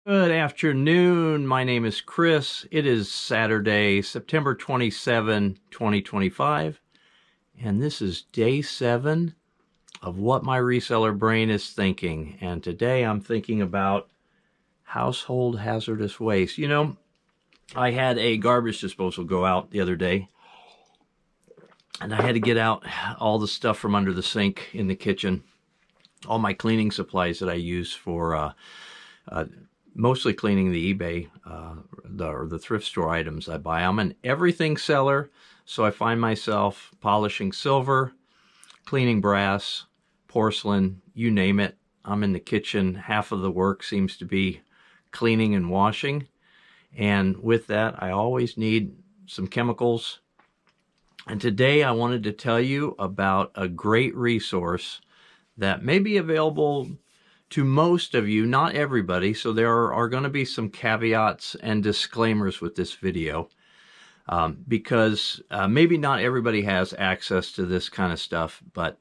Good afternoon. My name is Chris. It is Saturday, September 27, 2025, and this is day 7 of what my reseller brain is thinking. And today I'm thinking about household hazardous waste. I had a garbage disposal go out the other day, and I had to get out all the stuff from under the sink in the kitchen, all my cleaning supplies that I use for mostly cleaning the eBay or the thrift store items I buy. I'm an everything seller, so I find myself polishing silver, cleaning brass, porcelain, you name it. I'm in the kitchen. Half of the work seems to be cleaning and washing. And with that, I always need some chemicals. And today I wanted to tell you about a great resource that may be available to most of you, not everybody, so there are going to be some caveats and disclaimers with this video because maybe not everybody has access to this kind of stuff, but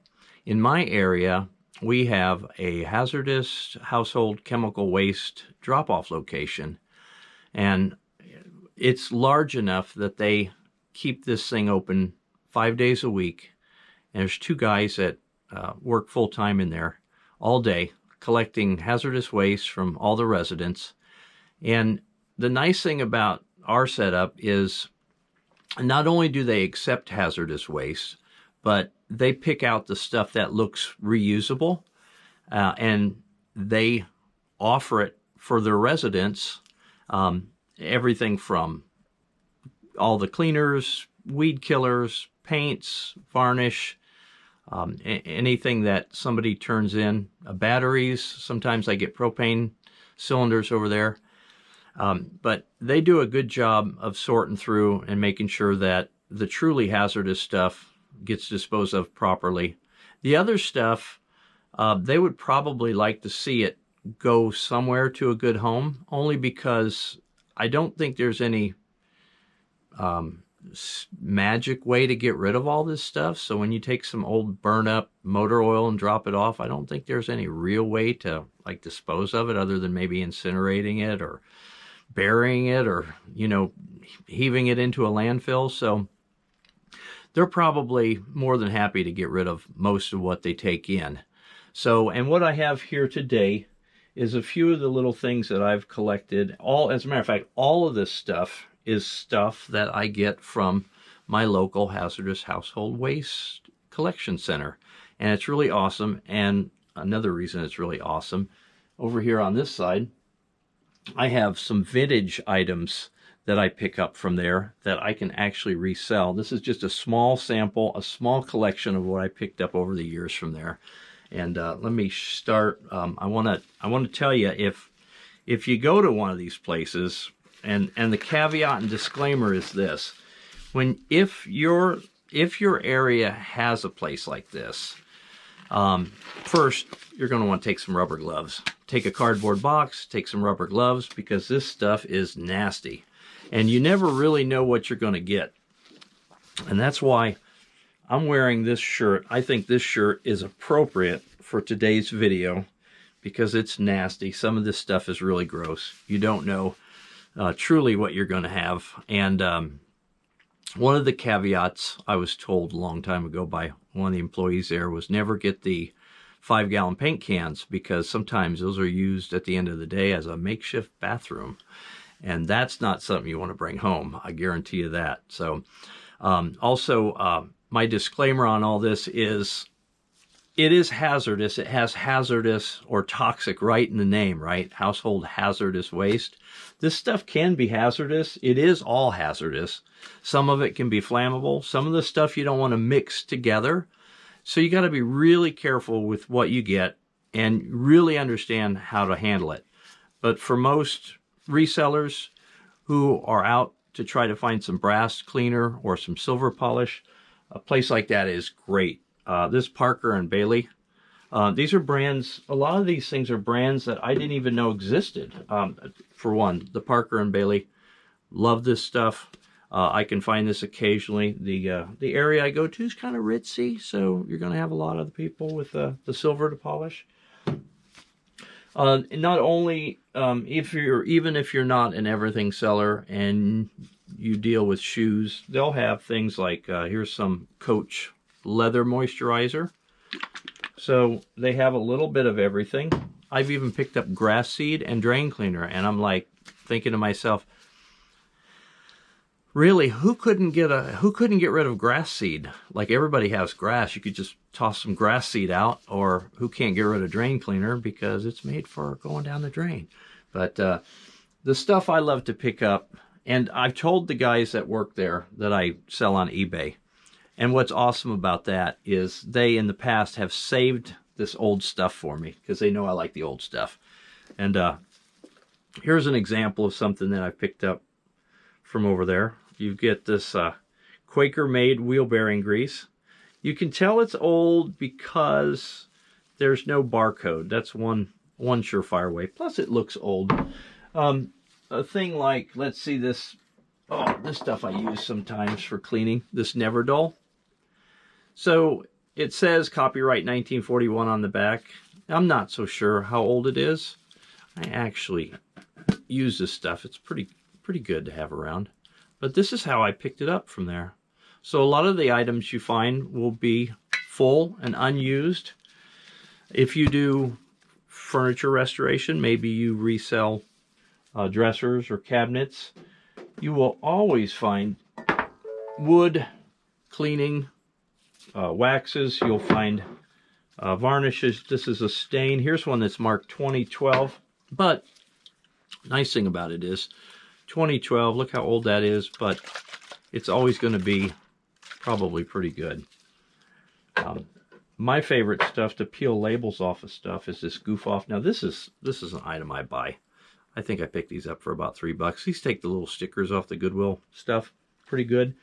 in my area, we have a hazardous household chemical waste drop-off location, and it's large enough that they keep this thing open 5 days a week, and there's 2 guys that work full-time in there all day, collecting hazardous waste from all the residents. And the nice thing about our setup is not only do they accept hazardous waste, but they pick out the stuff that looks reusable, and they offer it for their residents. Everything from all the cleaners, weed killers, paints, varnish, anything that somebody turns in, batteries. Sometimes I get propane cylinders over there. But they do a good job of sorting through and making sure that the truly hazardous stuff gets disposed of properly. The other stuff, they would probably like to see it go somewhere to a good home, only because I don't think there's any magic way to get rid of all this stuff. So when you take some old burn up motor oil and drop it off, I don't think there's any real way to dispose of it other than maybe incinerating it or burying it or heaving it into a landfill. So they're probably more than happy to get rid of most of what they take in. So, and what I have here today is a few of the little things that I've collected. As a matter of fact, all of this stuff is stuff that I get from my local hazardous household waste collection center. And it's really awesome. And another reason it's really awesome, over here on this side, I have some vintage items that I pick up from there that I can actually resell. This is just a small sample, a small collection of what I picked up over the years from there. And let me start. I want to tell you, if you go to one of these places, and the caveat and disclaimer is this: if your area has a place like this, first you're going to want to take some rubber gloves. Take a cardboard box, take some rubber gloves, because this stuff is nasty, and you never really know what you're going to get. And that's why I'm wearing this shirt. I think this shirt is appropriate for today's video because it's nasty. Some of this stuff is really gross. You don't know truly what you're going to have. And one of the caveats I was told a long time ago by one of the employees there was never get the 5-gallon paint cans, because sometimes those are used at the end of the day as a makeshift bathroom. And that's not something you want to bring home. I guarantee you that. So also, my disclaimer on all this is it is hazardous. It has hazardous or toxic right in the name, right? Household hazardous waste. This stuff can be hazardous. It is all hazardous. Some of it can be flammable. Some of the stuff you don't want to mix together. So you got to be really careful with what you get and really understand how to handle it. But for most resellers who are out to try to find some brass cleaner or some silver polish, a place like that is great. This Parker and Bailey, these are brands. A lot of these things are brands that I didn't even know existed. For one, the Parker and Bailey, love this stuff. I can find this occasionally. The area I go to is kind of ritzy, so you're going to have a lot of the people with the silver to polish. Not only even if you're not an everything seller and you deal with shoes, they'll have things like here's some Coach leather moisturizer. So they have a little bit of everything. I've even picked up grass seed and drain cleaner, and I'm like thinking to myself, really, who couldn't get rid of grass seed? Like, everybody has grass. You could just toss some grass seed out. Or who can't get rid of drain cleaner because it's made for going down the drain. But the stuff I love to pick up, and I've told the guys that work there that I sell on eBay. And what's awesome about that is they in the past have saved this old stuff for me because they know I like the old stuff. And here's an example of something that I picked up from over there. You get this Quaker made wheel bearing grease. You can tell it's old because there's no barcode. That's one surefire way. Plus it looks old. A thing like, let's see this, this stuff I use sometimes for cleaning, this Never Dull. So it says copyright 1941 on the back. I'm not so sure how old it is. I actually use this stuff. It's pretty good to have around. But this is how I picked it up from there. So a lot of the items you find will be full and unused. If you do furniture restoration, maybe you resell dressers or cabinets, you will always find wood cleaning, waxes. You'll find varnishes. This is a stain. Here's one that's marked 2012. But nice thing about it is 2012, look how old that is, but it's always going to be probably pretty good. My favorite stuff to peel labels off of stuff is this Goof Off. Now this is an item I buy. I think I picked these up for about $3. These take the little stickers off the Goodwill stuff. Pretty good.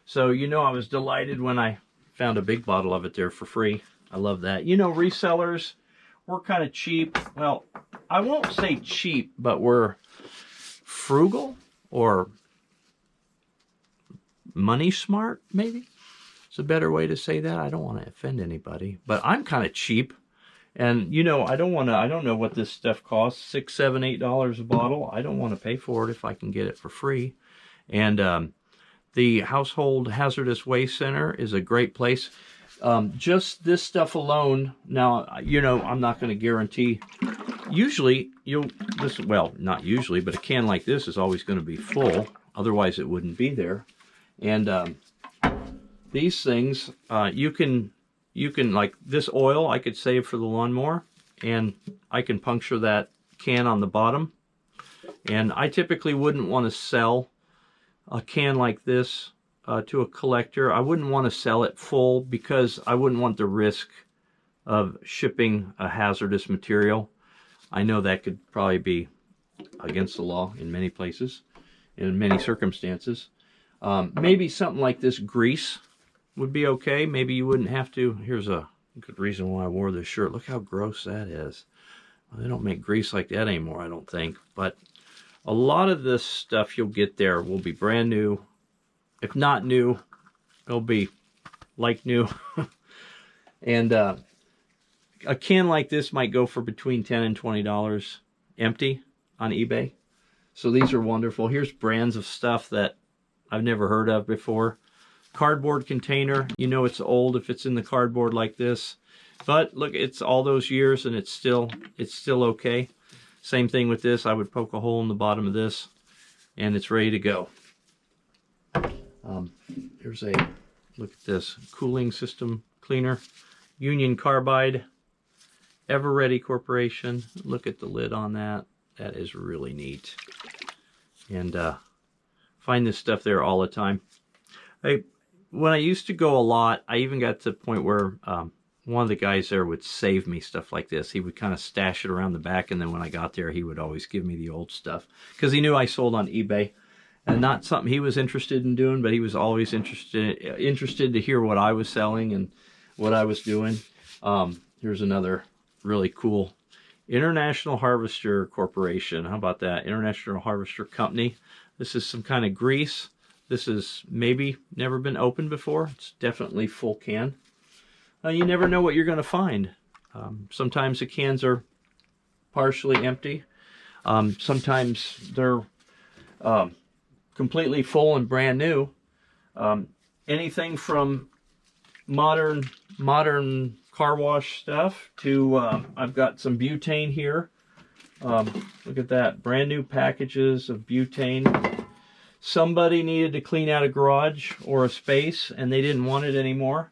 So, you know, I was delighted when I found a big bottle of it there for free. I love that. You know, resellers, we're kind of cheap. Well, I won't say cheap, but we're frugal or money smart, maybe. It's a better way to say that. I don't want to offend anybody, but I'm kind of cheap. And, you know, I don't know what this stuff costs, $6, $7, $8 a bottle. I don't want to pay for it if I can get it for free. And the Household Hazardous Waste Center is a great place. Just this stuff alone, now, you know, I'm not going to guarantee. Usually, well, not usually, but a can like this is always going to be full. Otherwise, it wouldn't be there. And these things, you can, like this oil, I could save for the lawnmower. And I can puncture that can on the bottom. And I typically wouldn't want to sell a can like this to a collector. I wouldn't want to sell it full because I wouldn't want the risk of shipping a hazardous material. I know that could probably be against the law in many places, in many circumstances. Maybe something like this grease would be okay. Maybe you wouldn't have to. Here's a good reason why I wore this shirt. Look how gross that is. Well, they don't make grease like that anymore, I don't think. But a lot of this stuff you'll get there will be brand new. If not new, it'll be like new. And a can like this might go for between $10 and $20 empty on eBay. So these are wonderful. Here's brands of stuff that I've never heard of before. Cardboard container. You know it's old if it's in the cardboard like this. But look, it's all those years and it's still okay. Same thing with this. I would poke a hole in the bottom of this and it's ready to go. Here's a look at this cooling system cleaner. Union Carbide. Ever-Ready Corporation. Look at the lid on that. That is really neat. And find this stuff there all the time. When I used to go a lot, I even got to the point where one of the guys there would save me stuff like this. He would kind of stash it around the back, and then when I got there, he would always give me the old stuff. Because he knew I sold on eBay. And not something he was interested in doing, but he was always interested to hear what I was selling and what I was doing. Here's another really cool International Harvester Corporation. How about that? International Harvester Company. This is some kind of grease. This is maybe never been opened before. It's definitely full can. You never know what you're going to find. Sometimes the cans are partially empty. Sometimes they're completely full and brand new. Anything from modern car wash stuff to I've got some butane here. Look at that, brand new packages of butane. Somebody needed to clean out a garage or a space and they didn't want it anymore.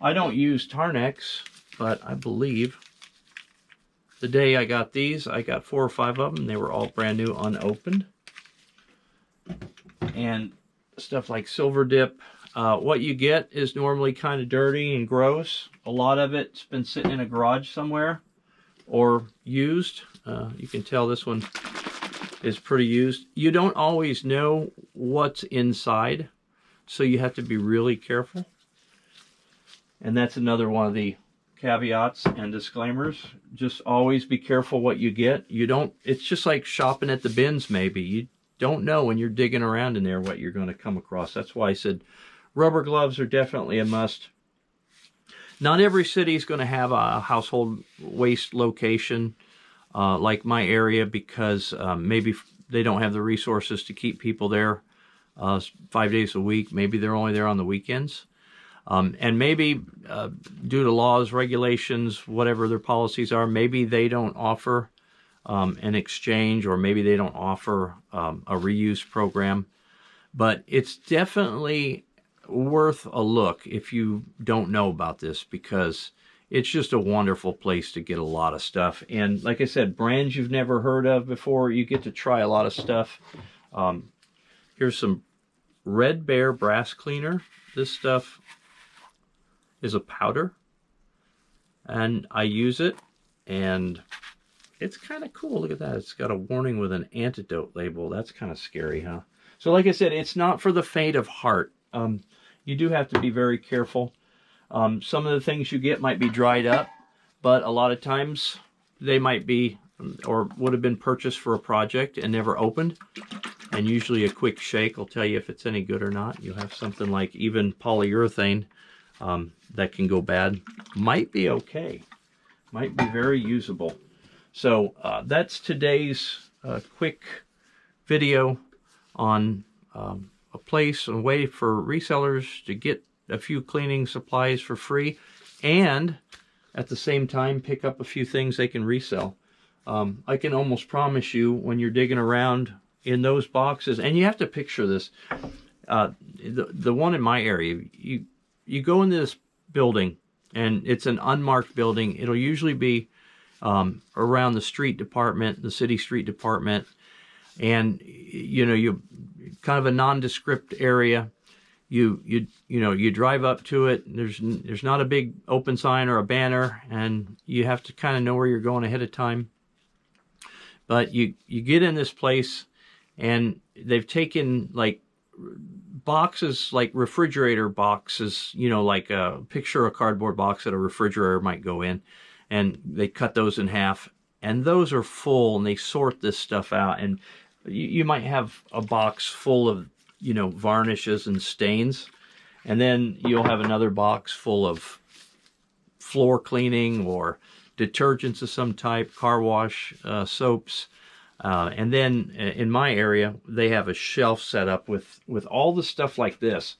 I don't use Tarnex, but I believe the day I got these, I got 4 or 5 of them. They were all brand new, unopened. And stuff like Silver Dip. What you get is normally kind of dirty and gross. A lot of it's been sitting in a garage somewhere or used. You can tell this one is pretty used. You don't always know what's inside, so you have to be really careful. And that's another one of the caveats and disclaimers. Just always be careful what you get. It's just like shopping at the bins maybe. You don't know when you're digging around in there what you're going to come across. That's why I said rubber gloves are definitely a must. Not every city is going to have a household waste location like my area, because maybe they don't have the resources to keep people there 5 days a week. Maybe they're only there on the weekends. And maybe due to laws, regulations, whatever their policies are, maybe they don't offer an exchange, or maybe they don't offer a reuse program. But it's definitely worth a look if you don't know about this, because it's just a wonderful place to get a lot of stuff. And like I said, brands you've never heard of before, you get to try a lot of stuff. Here's some Red Bear brass cleaner. This stuff is a powder, and I use it, and it's kind of cool. Look at that. It's got a warning with an antidote label. That's kind of scary, huh? So like I said, it's not for the faint of heart. You do have to be very careful. Some of the things you get might be dried up, but a lot of times they might be or would have been purchased for a project and never opened. And usually a quick shake will tell you if it's any good or not. You'll have something like even polyurethane that can go bad. Might be okay. Might be very usable. So that's today's quick video on a place, a way for resellers to get a few cleaning supplies for free, and at the same time pick up a few things they can resell. I can almost promise you, when you're digging around in those boxes, and you have to picture this, the one in my area, you go into this building, and it's an unmarked building. It'll usually be around the street department, the city street department, and you kind of a nondescript area. You drive up to it. There's not a big open sign or a banner, and you have to kind of know where you're going ahead of time. But you get in this place, and they've taken like boxes, like refrigerator boxes, like a cardboard box that a refrigerator might go in, and they cut those in half, and those are full, and they sort this stuff out, and you might have a box full of varnishes and stains, and then you'll have another box full of floor cleaning or detergents of some type, car wash soaps, and then in my area they have a shelf set up with all the stuff like this.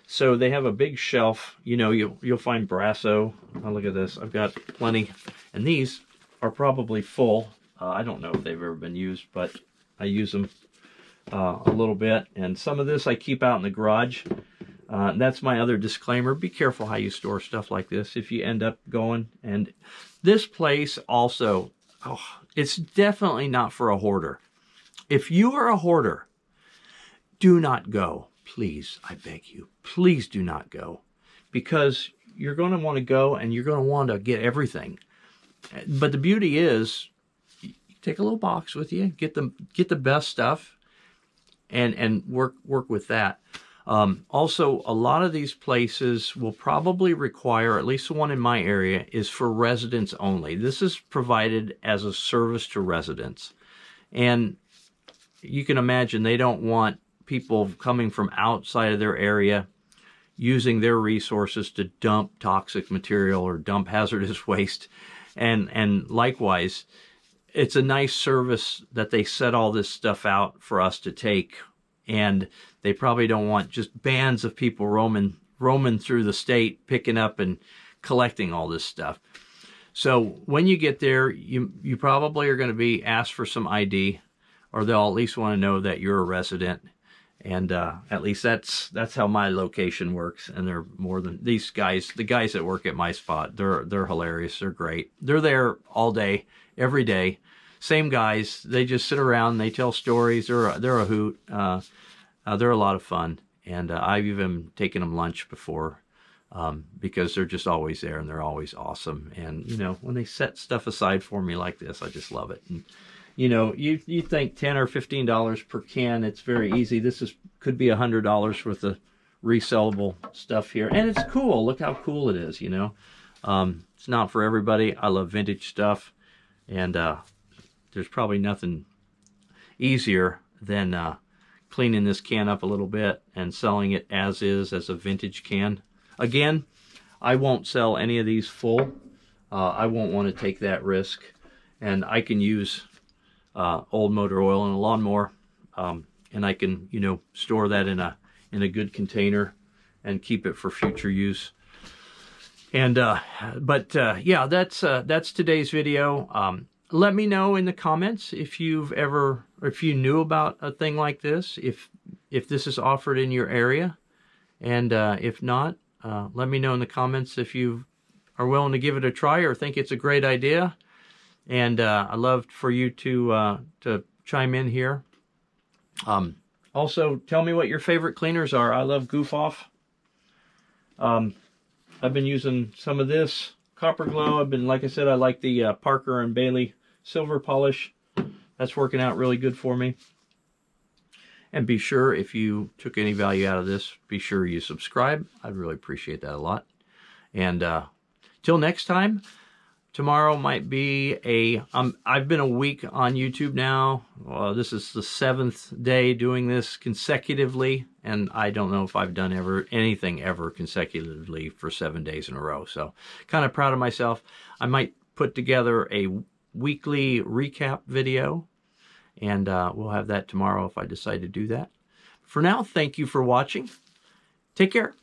So they have a big shelf. You'll find Brasso. Oh, look at this. I've got plenty, and these are probably full. I don't know if they've ever been used, but I use them a little bit, and some of this I keep out in the garage. That's my other disclaimer. Be careful how you store stuff like this if you end up going. And this place also, it's definitely not for a hoarder. If you are a hoarder, do not go. Please, I beg you, please do not go, because you're going to want to go and you're going to want to get everything. But the beauty is, you take a little box with you, get the best stuff, and work with that. Also, a lot of these places will probably require, at least the one in my area, is for residents only. This is provided as a service to residents. And you can imagine they don't want people coming from outside of their area using their resources to dump toxic material or dump hazardous waste. And likewise, it's a nice service that they set all this stuff out for us to take, and they probably don't want just bands of people roaming through the state, picking up and collecting all this stuff. So when you get there, you probably are going to be asked for some ID, or they'll at least want to know that you're a resident. And at least that's how my location works. And they're more than these guys. The guys that work at my spot, they're hilarious. They're great. They're there all day, every day. Same guys. They just sit around. They tell stories. They're a hoot. They're a lot of fun. And I've even taken them lunch before, because they're just always there and they're always awesome. And you know, when they set stuff aside for me like this, I just love it. And you know, you think $10 or $15 per can, it's very easy. This could be $100 worth of resellable stuff here, and it's cool. Look how cool it is. You know, it's not for everybody. I love vintage stuff, and there's probably nothing easier than cleaning this can up a little bit and selling it as is, as a vintage can. Again, I won't sell any of these full. I won't want to take that risk, and I can use old motor oil in a lawnmower, and I can, you know, store that in a good container and keep it for future use. And yeah, that's today's video. Let me know in the comments if you knew about a thing like this, if this is offered in your area, and if not, let me know in the comments if you are willing to give it a try or think it's a great idea. And I'd love for you to chime in here. Also, tell me what your favorite cleaners are. I love Goof Off. I've been using some of this Copper Glow. Like I said, I like the Parker and Bailey Silver Polish. That's working out really good for me. And be sure, if you took any value out of this, be sure you subscribe. I'd really appreciate that a lot. And till next time. Tomorrow might be I've been a week on YouTube now. This is the 7th day doing this consecutively, and I don't know if I've done anything ever consecutively for 7 days in a row. So kind of proud of myself. I might put together a weekly recap video, and we'll have that tomorrow if I decide to do that. For now, thank you for watching. Take care.